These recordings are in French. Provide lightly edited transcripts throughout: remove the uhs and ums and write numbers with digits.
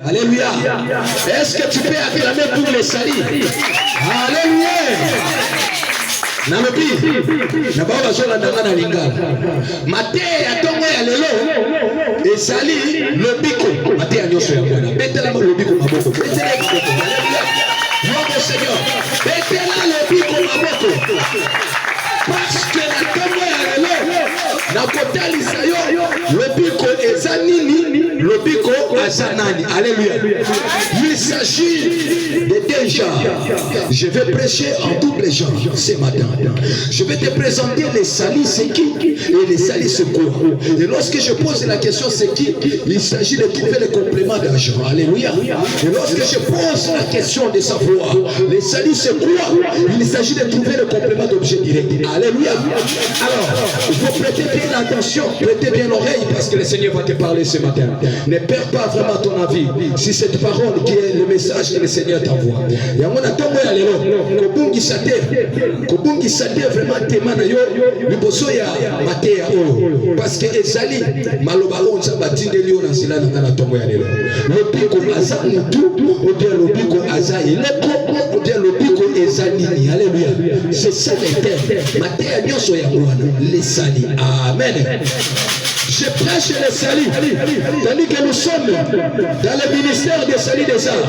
Alléluia. Est-ce que tu peux acclamer pour les salis? Alléluia. Nalobi na baba zola ndanga na lingala mate ya tongo ya lelo esali lobiko mate ya nyoso ya bwana betela lobiko maboko betela maboko. Alléluia. Mon Seigneur betela lobiko maboko parce que la tongo ya lelo na kotalisa yo lobiko ezanini lobiko azanani. Alléluia. Il s'agit de deux genres. Je vais prêcher en double genre ce matin. Je vais te présenter les salis c'est qui et les salis c'est quoi. Et lorsque je pose la question c'est qui, il s'agit de trouver le complément d'argent. Alléluia. Et lorsque je pose la question de savoir les salis c'est quoi, il s'agit de trouver le complément d'objet direct. Alléluia. Alors, il faut prêter bien attention, prêter bien l'oreille parce que le Seigneur va te parler ce matin. Ne perds pas vraiment ton avis si cette parole qui est le message que le Seigneur t'envoie. Et à mon attendre à l'élo, Kobungi Sate vraiment témana yo, liboso ya maté ya o. Parce que ezali malobalo nzabati ndelio na sila na tombo ya l'élo. Lobiko aza mutu, ou bien lobiko aza ileko, ou bien lobiko ezanini. Alléluia. C'est ça les termes. Maté ya nyoso ya bwana, les salis. Amen. Je prêche les salis, tandis que nous sommes dans le ministère des salis des arts.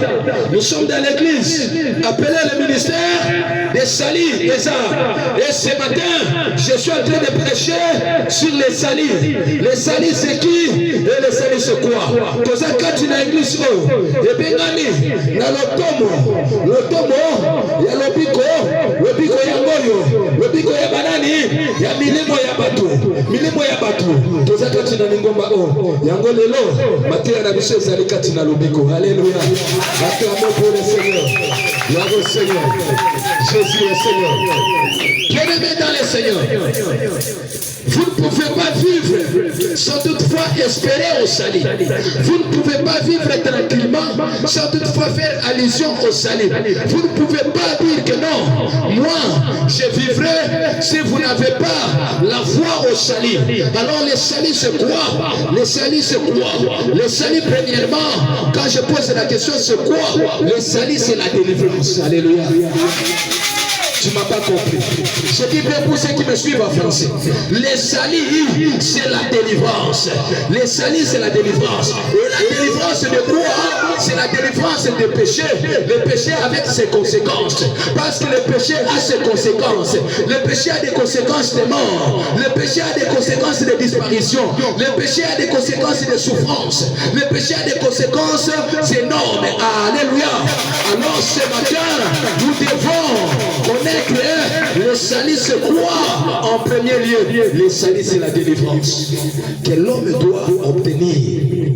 Nous sommes dans l'église, appelé le ministère des salis des arts. Et ce matin, je suis en train de prêcher sur les salis. Les salis c'est qui et les salis c'est quoi? Quand tu dans l'église, et bien dans l'automo, il y a l'obiko ya moyo, l'obiko ya banani, il y a milimo ya batu. Kati na ngomba yango lelo matia na biso ezali kati na lobiko. Alléluia. Acclamons pour le Seigneur. Gloire au Seigneur. Jésus est Seigneur. Bien-aimé dans le Seigneur, vous ne pouvez pas vivre sans toutefois espérer au salut. Vous ne pouvez pas vivre tranquillement sans toutefois faire allusion au salut. Vous ne pouvez pas dire que non, moi je vivrai si vous n'avez pas la voie au salut. Alors le salut c'est quoi? Le salut c'est quoi? Le salut premièrement, quand je pose la question c'est quoi? Le salut c'est la délivrance. Alléluia. Tu m'as pas compris. Je dis bien pour ceux qui me suivent en français. Les salis, c'est la délivrance. Les salis, c'est la délivrance. Et la délivrance de quoi? C'est la délivrance des péchés. Le péché avec ses conséquences. Parce que le péché a ses conséquences. Le péché a des conséquences de mort. Le péché a des conséquences de disparition. Le péché a des conséquences de souffrance. Le péché a des conséquences énormes. Alléluia. Alors ce matin, nous devons connaître le salut c'est quoi? En premier lieu, le salut c'est la délivrance que l'homme doit obtenir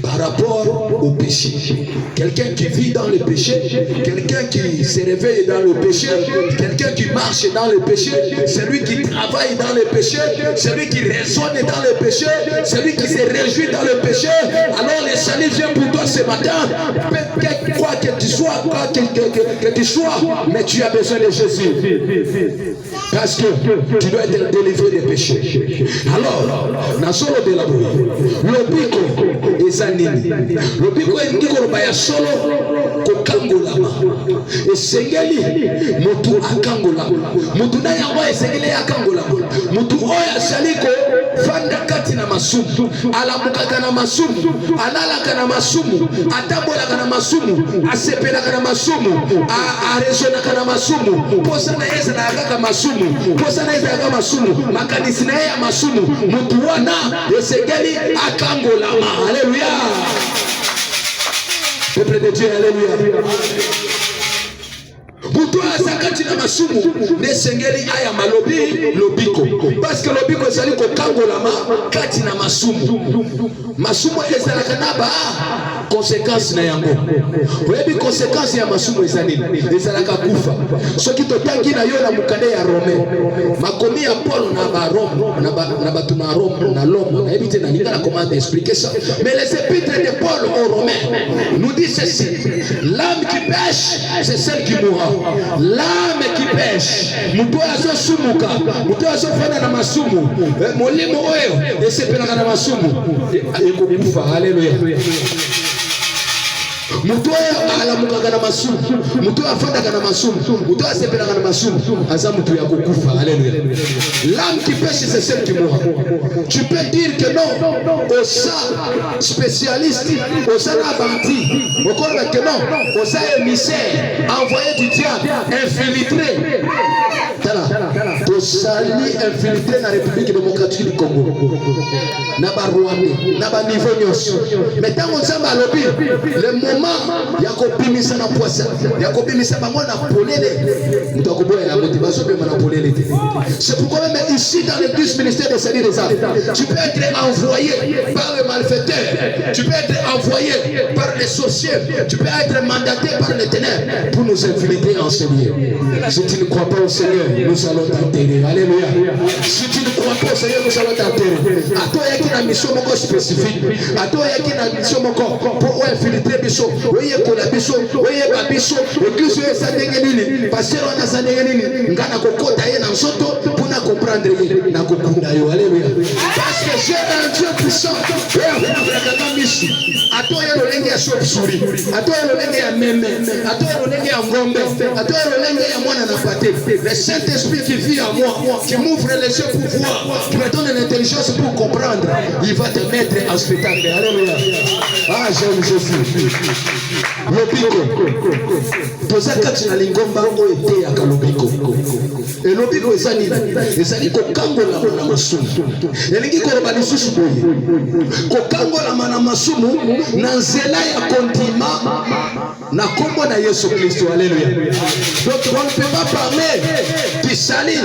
par rapport au péché. Quelqu'un qui vit dans le péché, quelqu'un qui se réveille dans le péché, quelqu'un qui marche dans le péché, celui qui travaille dans le péché, celui qui raisonne dans le péché, celui qui se réjouit dans le péché. Alors le salut vient pour toi ce matin. Quoi que tu sois, que tu sois, mais tu as besoin de Jésus. Parce que tu dois être délivré des péchés. Alors, dans solo de la boue, le pico est anini. Le pico est dit qu'on va solo kokangolama. Et sengeli, mutu akangolama. Mutu na yawa sengeli akangolama. Mutu oya saliko fanda kati na masumu. Alamukaka na masumu. Analaka na masumu. Atabolaka na masumu. Asepelaka na masumu. Arezonaka na masumu. Posa na yesa na akaka masumu. Posa na yesa akaka masumu. Makanisi na ya masumu. Mutu wana esengeli akangolama. Alléluia. Peuple de Dieu, alléluia. Mutu asakati na masumu nesengeli aya malobi lobiko. Parce que lobiko ezali kokangolama kati na masumu. Masumu ezalaka na ba conséquence na yango. Oyebi conséquence ya masumu ezali ezalaka kufa. Soki totangi na yo na mukande ya Rome. Makomi ya Paul na ba Rome na batu na Rome na l'homme. Na ebite na ninga na comment expliquer ça. Mais les épîtres de Paul aux Romains nous disent ceci. L'âme qui pêche, c'est celle qui mourra. L'âme qui pêche, muto aso sumuka, muto aso fana na masumu, molimo oyo esepelaka na masumu, ekokufa. Alléluia. Muto alamuka na masumu, muto afanda na masumu, muto asepela na masumu, azamutu ya kukufa. Alléluia. L'âme qui pêche, c'est celle qui mourra. Tu peux dire que non, au sein spécialiste, au sein d'Abanti, au corps que non, au sein émissaire, envoyé du diable, infiltré. Au sali infiltré dans la République démocratique du Congo. Naba Rwanda, naba niveau nyos. Mais tant qu'on s'en va lobby, le moment, il y a copimisa na poisson, il y a copimisa bango na polele. Mutakoboya la motivation de manapolele. C'est pourquoi même ici dans l'église ministère des salut des âmes, tu peux être envoyé par le malfaiteur, tu peux être envoyé par les sorciers, tu peux être mandaté par les ténèbres pour nous infiltrer en Seigneur. Si tu ne crois pas au Seigneur, nous allons t'enterrer. Alléluia. Si tu ne crois pas au Seigneur, nous allons t'enterrer. À toi, il y a une mission spécifique. À toi, il y a une mission pour infiltrer Bissot. Oui, il y a Bissot. Oui, il y a Bissot. L'église est sa dégaine. Parce que on a sa dégaine. Ngana kokota ye na soto pour na comprendre ye na kokunda yo. Alléluia. Parce que j'ai un Dieu puissant. À toi, il y a le lengue à chauve-souris. À toi, il y a le lengue à mémé. À toi, il y a le lengue à ngombe. À toi, il y a le lengue à moi na pâté. Le Saint-Esprit qui vit en moi, qui m'ouvre les yeux pour voir, qui me donne l'intelligence pour comprendre, il va te mettre en spectacle. Alléluia. Ah, j'aime Jésus. Lobiko. Toza kati na lingomba ngo ete ya kalobiko. Et lobiko ezali kokangola na masumu. Elingi koloba lisusu boye. Kokangola na masumu na nzela ya kontima na kombo na Yesu Kristo. Alléluia. Donc on ne peut pas parler du salut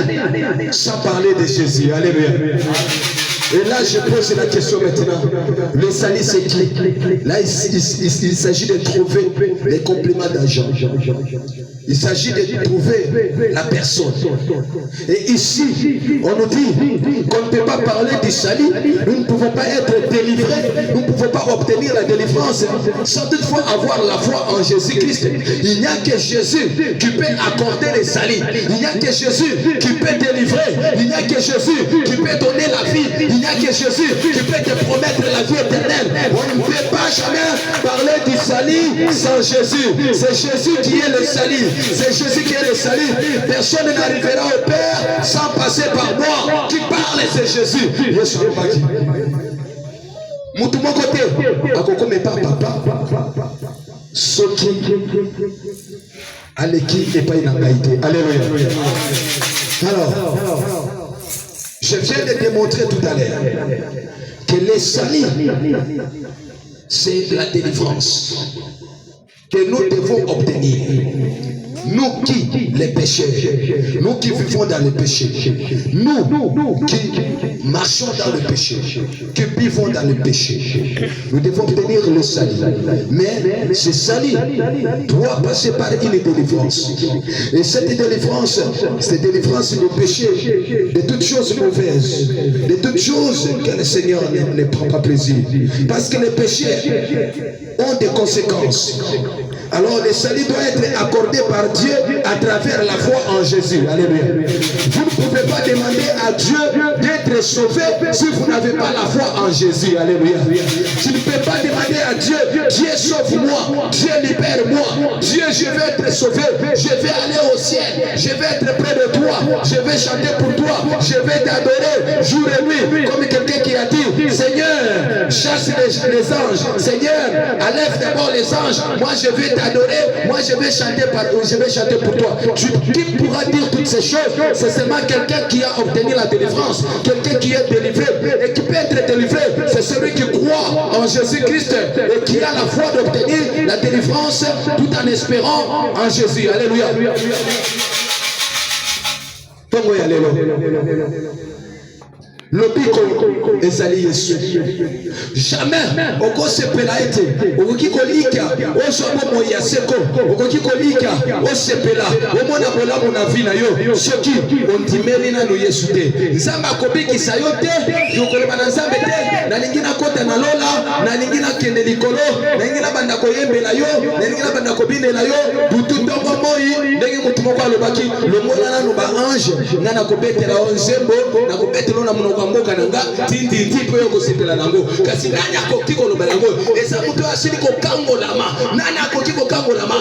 sans parler de Jésus. Alléluia. Et là, je pose la question maintenant. Le salut, c'est qui? Là, il s'agit de trouver les compléments d'argent. Il s'agit de trouver la personne. Et ici, on nous dit qu'on ne peut pas parler du salut. Nous ne pouvons pas être délivrés. Nous ne pouvons pas obtenir la délivrance sans toutefois avoir la foi en Jésus-Christ. Il n'y a que Jésus qui peut accorder le salut. Il n'y a que Jésus qui peut délivrer. Il n'y a que Jésus qui peut donner la vie. Il n'y a que Jésus qui peut te promettre la vie éternelle. On ne peut pas jamais parler du salut sans Jésus. C'est Jésus qui est le salut. C'est Jésus qui est le salut. Personne n'arrivera au Père sans passer par moi. Qui parle, c'est Jésus. Yesu Baki. Moutou mon côté. Akoko me papa. Soki. Aleki et pas inangaïté. Alléluia. Alors. Je viens de démontrer tout à l'heure que le salut, c'est la délivrance que nous devons obtenir. Nous qui, les pécheurs, nous qui vivons dans le péché, nous qui marchons dans le péché, qui vivons dans le péché, nous devons obtenir le salut. Mais ce salut doit passer par une délivrance. Et cette délivrance, c'est délivrance du péché, de toutes choses mauvaises, de toutes choses que le Seigneur ne prend pas plaisir. Parce que les péchés ont des conséquences. Alors le salut doit être accordé par Dieu à travers la foi en Jésus. Alléluia. Vous ne pouvez pas demander à Dieu d'être sauvé si vous n'avez pas la foi en Jésus. Alléluia. Tu ne peux pas demander à Dieu, Dieu sauve-moi, Dieu libère-moi, Dieu je vais être sauvé, je vais aller au ciel, je vais être près de toi, je vais chanter pour toi, je vais t'adorer jour et nuit. Comme quelqu'un qui a dit, Seigneur, chasse les anges, Seigneur, enlève d'abord les anges, moi je vais t'adorer, moi je vais chanter pour toi. Qui pourra dire toutes ces choses? C'est seulement quelqu'un qui a obtenu la délivrance, quelqu'un qui est délivré. Et qui peut être délivré, c'est celui qui croit en Jésus-Christ et qui a la foi d'obtenir la délivrance tout en espérant en Jésus. Alléluia. Lobiko ezali Yesu. Jamais okose pela ete okoki kolika osomo moya seko okoki kolika osepela omona bolamu na vie na yo soki ondimeli na no Yesu te. Nzamba akobikisa yo te, yokoloba na Nzambe te, na lingi na kota na lola, na lingi na kende likolo, na lingi na banda koyembela yo, na lingi na banda kobinela yo, butu tongo moya moi ndenge mutu moko alobaki longola nanu ba ange nga na kobetela onzembo na kobetela na monoko mboka nanga tindi po yo kosepela nango kasi nani akoki koloba nango eza mutu asili kokangolama nani akoki kokangolama